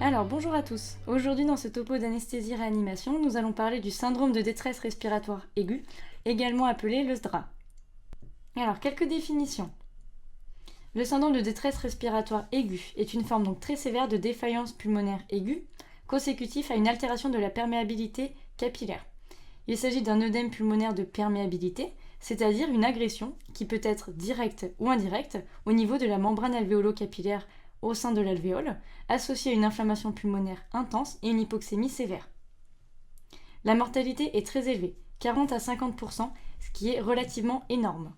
Alors bonjour à tous, aujourd'hui dans ce topo d'anesthésie-réanimation, nous allons parler du syndrome de détresse respiratoire aiguë, également appelé le SDRA. Alors quelques définitions. Le syndrome de détresse respiratoire aiguë est une forme donc très sévère de défaillance pulmonaire aiguë, consécutif à une altération de la perméabilité capillaire. Il s'agit d'un œdème pulmonaire de perméabilité, c'est-à-dire une agression qui peut être directe ou indirecte au niveau de la membrane alvéolo-capillaire au sein de l'alvéole, associée à une inflammation pulmonaire intense et une hypoxémie sévère. La mortalité est très élevée, 40 à 50%, ce qui est relativement énorme.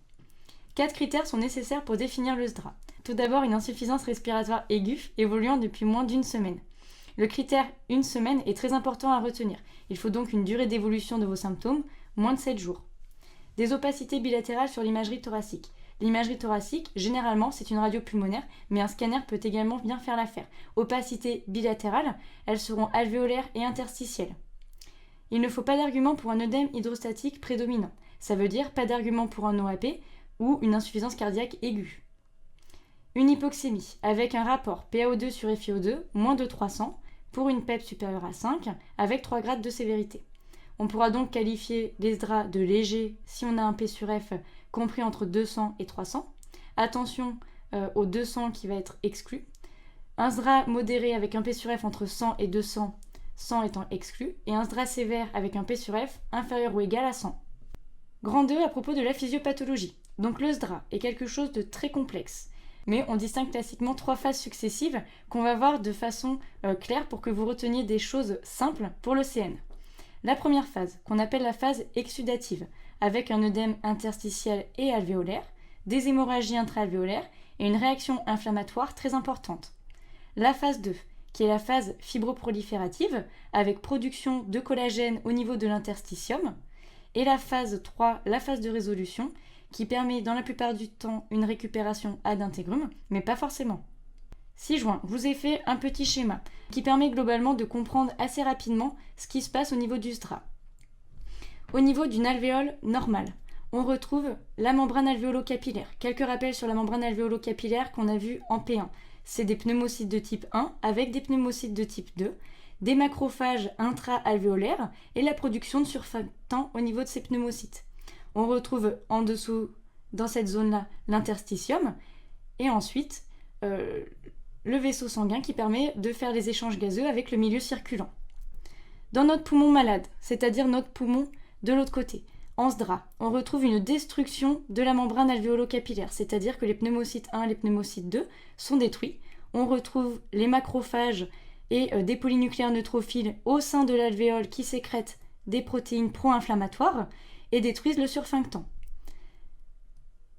4 critères sont nécessaires pour définir le SDRA. Tout d'abord, une insuffisance respiratoire aiguë évoluant depuis moins d'une semaine. Le critère une semaine est très important à retenir. Il faut donc une durée d'évolution de vos symptômes, moins de 7 jours. Des opacités bilatérales sur l'imagerie thoracique. L'imagerie thoracique, généralement, c'est une radio pulmonaire, mais un scanner peut également bien faire l'affaire. Opacité bilatérale, elles seront alvéolaires et interstitielles. Il ne faut pas d'argument pour un œdème hydrostatique prédominant. Ça veut dire pas d'argument pour un OAP ou une insuffisance cardiaque aiguë. Une hypoxémie, avec un rapport PaO2 sur FiO2, moins de 300, pour une PEP supérieure à 5, avec 3 grades de sévérité. On pourra donc qualifier les SDRA de légers si on a un P sur F compris entre 200 et 300. Attention au 200 qui va être exclu. Un SDRA modéré avec un P sur F entre 100 et 200, 100 étant exclu. Et un SDRA sévère avec un P sur F inférieur ou égal à 100. Grand 2 à propos de la physiopathologie. Donc le SDRA est quelque chose de très complexe. Mais on distingue classiquement 3 phases successives qu'on va voir de façon claire pour que vous reteniez des choses simples pour le CN. La première phase, qu'on appelle la phase exsudative, avec un œdème interstitiel et alvéolaire, des hémorragies intra-alvéolaires et une réaction inflammatoire très importante. La phase 2, qui est la phase fibroproliférative, avec production de collagène au niveau de l'interstitium. Et la phase 3, la phase de résolution, qui permet dans la plupart du temps une récupération ad intégrum, mais pas forcément. 6 juin, je vous ai fait un petit schéma qui permet globalement de comprendre assez rapidement ce qui se passe au niveau du SDRA. Au niveau d'une alvéole normale, on retrouve la membrane alvéolo-capillaire. Quelques rappels sur la membrane alvéolo-capillaire qu'on a vu en P1. C'est des pneumocytes de type 1 avec des pneumocytes de type 2, des macrophages intra-alvéolaires et la production de surfactants au niveau de ces pneumocytes. On retrouve en dessous, dans cette zone-là, l'interstitium et ensuite le vaisseau sanguin qui permet de faire les échanges gazeux avec le milieu circulant. Dans notre poumon malade, c'est-à-dire notre poumon de l'autre côté, en SDRA, on retrouve une destruction de la membrane alvéolo-capillaire, c'est-à-dire que les pneumocytes 1 et les pneumocytes 2 sont détruits. On retrouve les macrophages et des polynucléaires neutrophiles au sein de l'alvéole qui sécrètent des protéines pro-inflammatoires et détruisent le surfactant.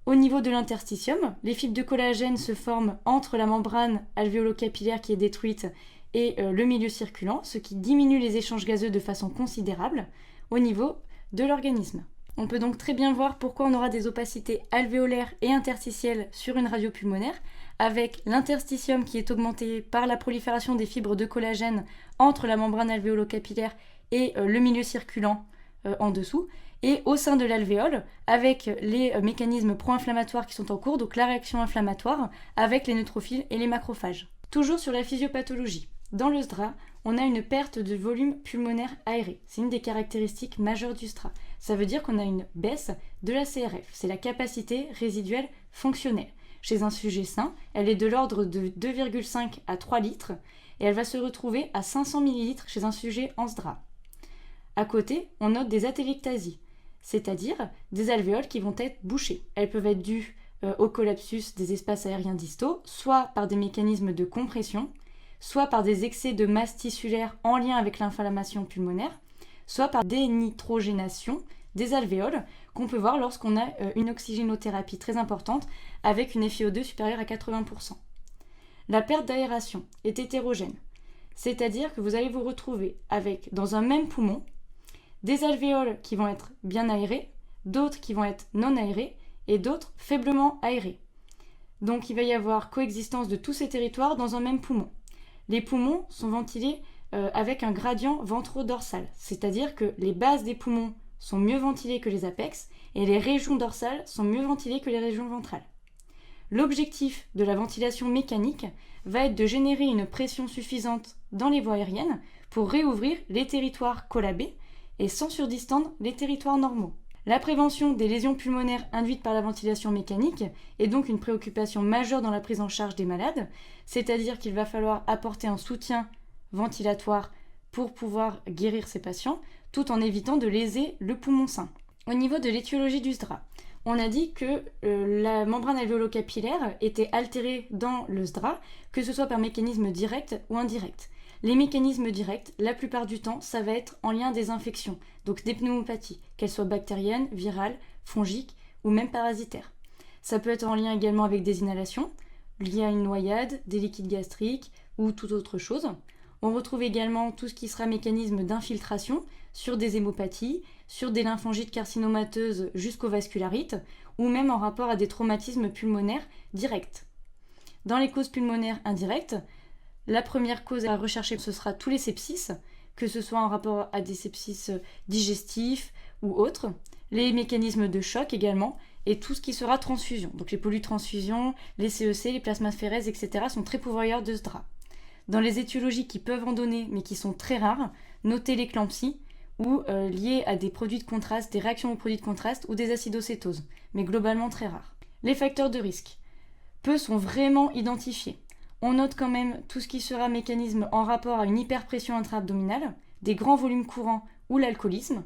Au niveau de l'interstitium, les fibres de collagène se forment entre la membrane alvéolo-capillaire qui est détruite et le milieu circulant, ce qui diminue les échanges gazeux de façon considérable au niveau de l'organisme. On peut donc très bien voir pourquoi on aura des opacités alvéolaires et interstitielles sur une radio pulmonaire, avec l'interstitium qui est augmenté par la prolifération des fibres de collagène entre la membrane alvéolo-capillaire et le milieu circulant en dessous, et au sein de l'alvéole, avec les mécanismes pro-inflammatoires qui sont en cours, donc la réaction inflammatoire avec les neutrophiles et les macrophages. Toujours sur la physiopathologie. Dans le SDRA, on a une perte de volume pulmonaire aéré. C'est une des caractéristiques majeures du SDRA. Ça veut dire qu'on a une baisse de la CRF. C'est la capacité résiduelle fonctionnelle. Chez un sujet sain, elle est de l'ordre de 2,5 à 3 litres et elle va se retrouver à 500 ml chez un sujet en SDRA. À côté, on note des atelectasies, c'est-à-dire des alvéoles qui vont être bouchées. Elles peuvent être dues au collapsus des espaces aériens distaux, soit par des mécanismes de compression, soit par des excès de masse tissulaire en lien avec l'inflammation pulmonaire, soit par dénitrogénation des alvéoles qu'on peut voir lorsqu'on a une oxygénothérapie très importante avec une FiO2 supérieure à 80%. La perte d'aération est hétérogène, c'est-à-dire que vous allez vous retrouver avec, dans un même poumon, des alvéoles qui vont être bien aérées, d'autres qui vont être non aérées et d'autres faiblement aérées. Donc il va y avoir coexistence de tous ces territoires dans un même poumon. Les poumons sont ventilés avec un gradient ventrodorsal, c'est-à-dire que les bases des poumons sont mieux ventilées que les apex et les régions dorsales sont mieux ventilées que les régions ventrales. L'objectif de la ventilation mécanique va être de générer une pression suffisante dans les voies aériennes pour réouvrir les territoires collabés et sans surdistendre les territoires normaux. La prévention des lésions pulmonaires induites par la ventilation mécanique est donc une préoccupation majeure dans la prise en charge des malades, c'est-à-dire qu'il va falloir apporter un soutien ventilatoire pour pouvoir guérir ces patients, tout en évitant de léser le poumon sain. Au niveau de l'étiologie du SDRA, on a dit que la membrane alvéolo-capillaire était altérée dans le SDRA, que ce soit par mécanisme direct ou indirect. Les mécanismes directs, la plupart du temps, ça va être en lien des infections, donc des pneumopathies, qu'elles soient bactériennes, virales, fongiques ou même parasitaires. Ça peut être en lien également avec des inhalations, liées à une noyade, des liquides gastriques ou toute autre chose. On retrouve également tout ce qui sera mécanisme d'infiltration sur des hémopathies, sur des lymphangites carcinomateuses jusqu'aux vascularites, ou même en rapport à des traumatismes pulmonaires directs. Dans les causes pulmonaires indirectes, la première cause à rechercher, ce sera tous les sepsis, que ce soit en rapport à des sepsis digestifs ou autres, les mécanismes de choc également, et tout ce qui sera transfusion. Donc les polytransfusions, les CEC, les plasmaphéreses, etc. sont très pourvoyeurs de SDRA. Dans les étiologies qui peuvent en donner, mais qui sont très rares, notez l'éclampsie ou liées à des produits de contraste, des réactions aux produits de contraste ou des acidocétoses, mais globalement très rares. Les facteurs de risque. Peu sont vraiment identifiés. On note quand même tout ce qui sera mécanisme en rapport à une hyperpression intra-abdominale, des grands volumes courants ou l'alcoolisme.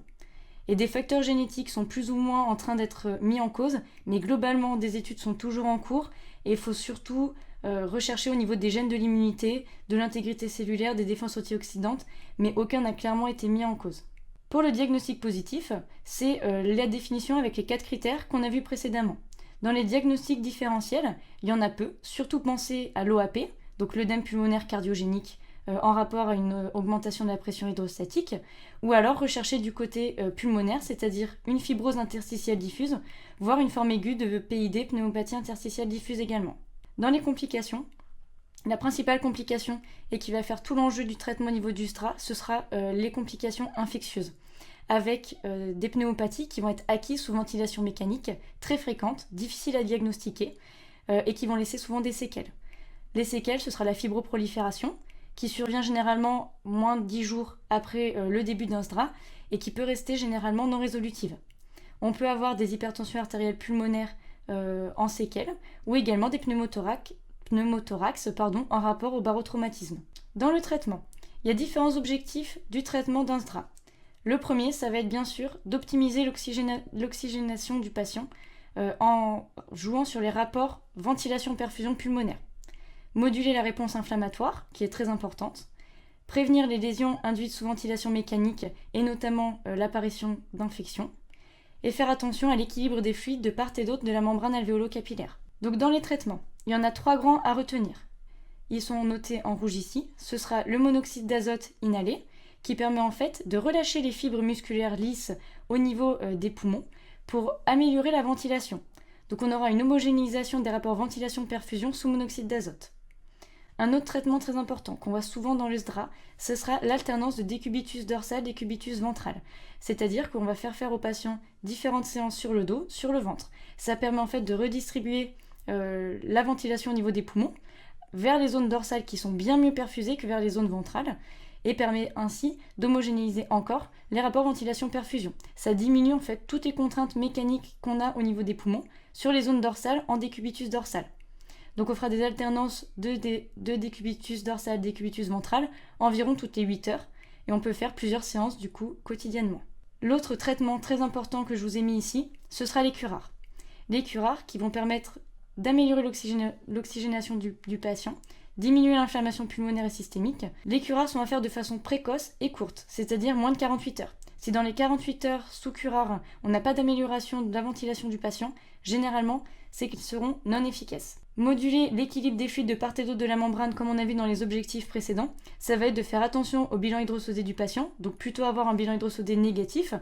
Et des facteurs génétiques sont plus ou moins en train d'être mis en cause, mais globalement des études sont toujours en cours et il faut surtout rechercher au niveau des gènes de l'immunité, de l'intégrité cellulaire, des défenses antioxydantes, mais aucun n'a clairement été mis en cause. Pour le diagnostic positif, c'est la définition avec les 4 critères qu'on a vus précédemment. Dans les diagnostics différentiels, il y en a peu, surtout pensez à l'OAP, donc l'œdème pulmonaire cardiogénique en rapport à une augmentation de la pression hydrostatique, ou alors rechercher du côté pulmonaire, c'est-à-dire une fibrose interstitielle diffuse, voire une forme aiguë de PID, pneumopathie interstitielle diffuse également. Dans les complications, la principale complication et qui va faire tout l'enjeu du traitement au niveau du SDRA, ce sera les complications infectieuses, avec des pneumopathies qui vont être acquises sous ventilation mécanique, très fréquentes, difficiles à diagnostiquer, et qui vont laisser souvent des séquelles. Les séquelles, ce sera la fibroprolifération, qui survient généralement moins de 10 jours après le début d'un SDRA, et qui peut rester généralement non résolutive. On peut avoir des hypertensions artérielles pulmonaires en séquelles, ou également des pneumothorax en rapport au barotraumatisme. Dans le traitement, il y a différents objectifs du traitement d'un SDRA. Le premier, ça va être bien sûr d'optimiser l'oxygénation du patient en jouant sur les rapports ventilation-perfusion pulmonaire. Moduler la réponse inflammatoire, qui est très importante. Prévenir les lésions induites sous ventilation mécanique et notamment l'apparition d'infections. Et faire attention à l'équilibre des fluides de part et d'autre de la membrane alvéolo-capillaire. Donc dans les traitements, il y en a 3 grands à retenir. Ils sont notés en rouge ici. Ce sera le monoxyde d'azote inhalé, qui permet en fait de relâcher les fibres musculaires lisses au niveau des poumons pour améliorer la ventilation. Donc on aura une homogénéisation des rapports ventilation-perfusion sous monoxyde d'azote. Un autre traitement très important qu'on voit souvent dans le SDRA, ce sera l'alternance de décubitus dorsal, décubitus ventral. C'est-à-dire qu'on va faire au patient différentes séances sur le dos, sur le ventre. Ça permet en fait de redistribuer la ventilation au niveau des poumons vers les zones dorsales qui sont bien mieux perfusées que vers les zones ventrales et permet ainsi d'homogénéiser encore les rapports ventilation-perfusion. Ça diminue en fait toutes les contraintes mécaniques qu'on a au niveau des poumons sur les zones dorsales en décubitus dorsal. Donc on fera des alternances de décubitus dorsal, décubitus ventral environ toutes les 8 heures et on peut faire plusieurs séances du coup quotidiennement. L'autre traitement très important que je vous ai mis ici, ce sera les curares. Les curares qui vont permettre d'améliorer l'oxygénation du patient, diminuer l'inflammation pulmonaire et systémique. Les curares sont à faire de façon précoce et courte, c'est-à-dire moins de 48 heures. Si dans les 48 heures sous curare, on n'a pas d'amélioration de la ventilation du patient, généralement, c'est qu'ils seront non efficaces. Moduler l'équilibre des fluides de part et d'autre de la membrane, comme on a vu dans les objectifs précédents, ça va être de faire attention au bilan hydrosodé du patient, donc plutôt avoir un bilan hydrosodé négatif.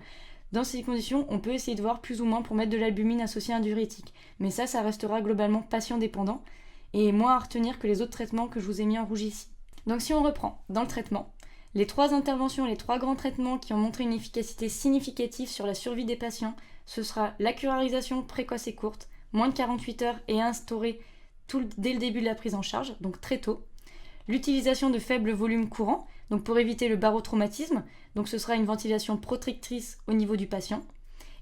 Dans ces conditions, on peut essayer de voir plus ou moins pour mettre de l'albumine associée à un diurétique. Mais ça restera globalement patient dépendant et moins à retenir que les autres traitements que je vous ai mis en rouge ici. Donc si on reprend dans le traitement, les 3 interventions, les 3 grands traitements qui ont montré une efficacité significative sur la survie des patients, ce sera la curarisation précoce et courte, moins de 48 heures et instaurée dès le début de la prise en charge, donc très tôt. L'utilisation de faibles volumes courants, donc pour éviter le barotraumatisme, donc ce sera une ventilation protectrice au niveau du patient.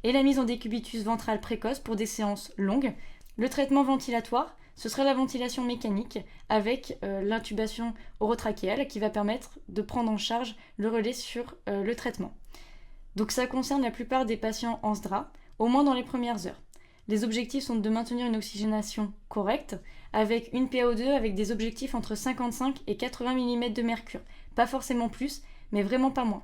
Et la mise en décubitus ventral précoce pour des séances longues. Le traitement ventilatoire, ce sera la ventilation mécanique avec l'intubation orotrachéale qui va permettre de prendre en charge le relais sur le traitement. Donc ça concerne la plupart des patients en SDRA, au moins dans les premières heures. Les objectifs sont de maintenir une oxygénation correcte avec une PaO2 avec des objectifs entre 55 et 80 mm de mercure. Pas forcément plus, mais vraiment pas moins.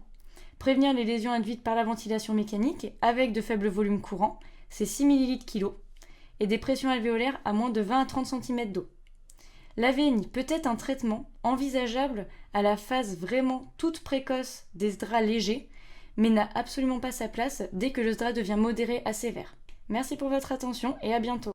Prévenir les lésions induites par la ventilation mécanique avec de faibles volumes courants, c'est 6 ml/kg, et des pressions alvéolaires à moins de 20 à 30 cm d'eau. L'AVNI peut être un traitement envisageable à la phase vraiment toute précoce des SDRA légers, mais n'a absolument pas sa place dès que le SDRA devient modéré à sévère. Merci pour votre attention et à bientôt.